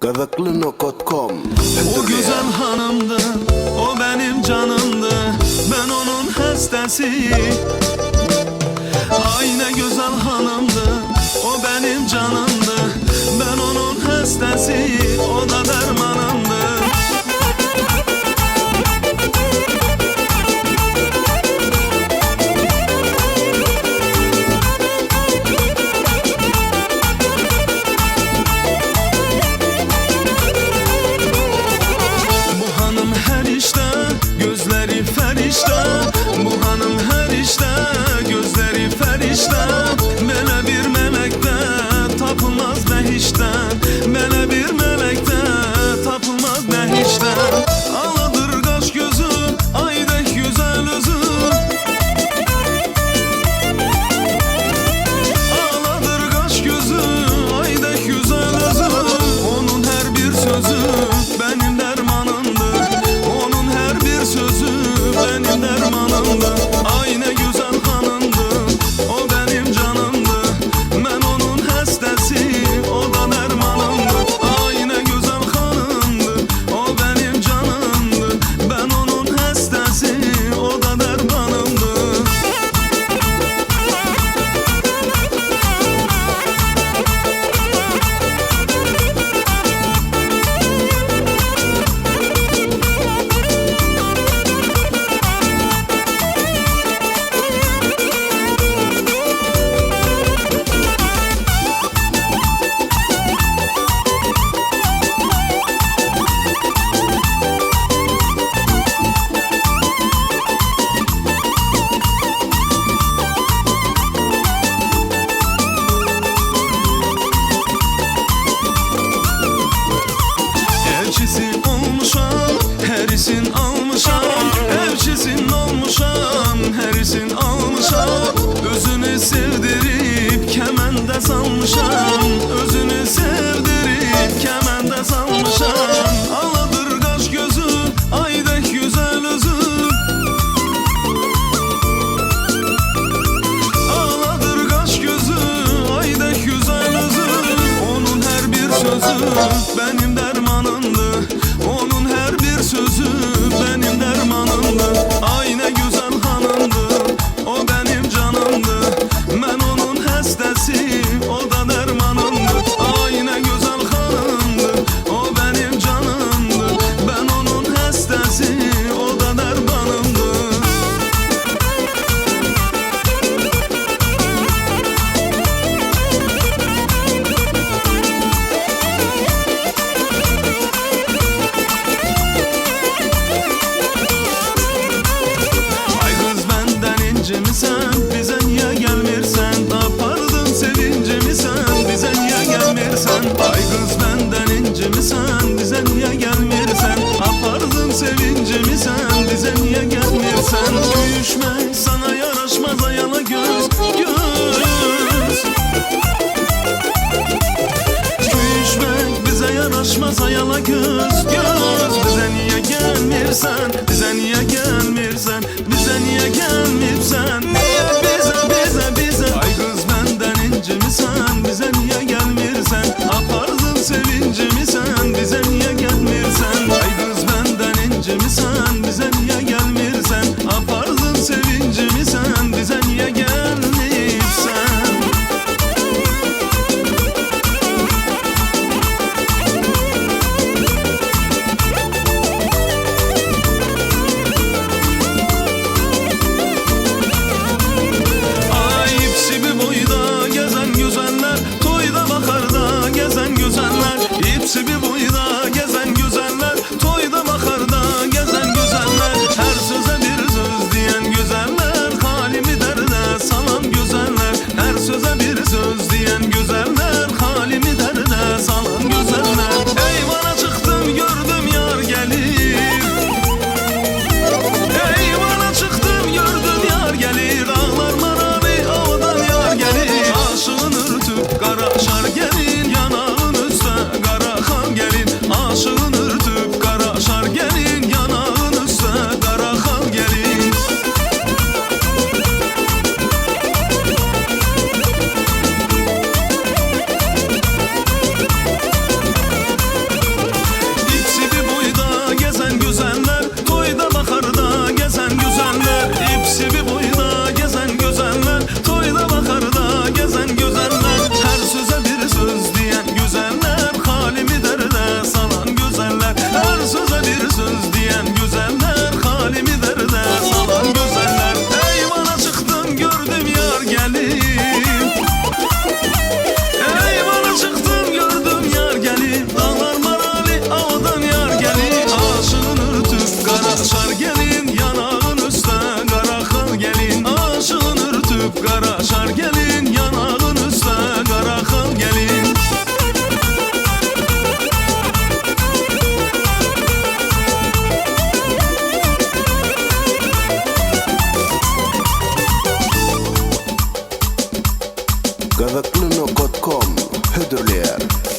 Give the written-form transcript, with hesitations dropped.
Gazaklıno.com. O güzel hanımdı, o benim canımdı, ben onun hastası. Ay ne güzel hanımdı, o benim canımdı, ben onun hastası, o da dermanımdı. Gözleri ferişte, bu hanım her işte, gözleri ferişte. Böyle bir melekte tapılmaz behişte, böyle bir melekte tapılmaz behişte. Aladır kaş gözü, aydek güzel özü, aladır kaş gözü, aydek güzel özü. Onun her bir sözü benim dermanımdır, onun her bir sözü benim dermanımdı. Ay ne güzel hanımdı, o benim canımdı, ben onun hastası, o da dermanımdı. Ay ne güzel hanımdı, o benim canımdı, ben onun hastası, o da dermanımdı. Elçisin olmuşam, herisin almışam, elçisin olmuşam, herisin almışam. Özünü sevdirip kemende salmışam, özünü sevdirip kemende salmışam. Aladır kaş gözü, aydek güzel özü, aladır kaş gözü, aydek güzel özü. Onun her bir sözü benim dermanımdı, onun her bir sözü benim dermanımdı. Ay ne güzel hanımdı, o benim canımdı, ben onun hastası, o da dermanımdı. Ay ne güzel hanımdı, o benim canımdı, ben onun hastası, o da dermanımdı. Sen bize niye gelmirsen, apardın sevincimi sen bize niye gelmirsen. Ay kız benden incimisen, bize niye gelmirsen, apardın sevincimi sen bize niye gelmirsen. Düşmek sana yaraşmaz ayala göz göz, düşmek bize yaraşmaz ayala göz göz. Bize niye gelmirsen, bize niye gelmirsen, bize niye gelmirsen, niye bize. Ay kız benden incimisen, bize niye gelmirsen, apardın sevincimi sen bize niye gelmirsen. Ay kız benden incimisen, bize niye gelmirsen, apardın sevincimi sen bize niye gelmirsen. söyləyər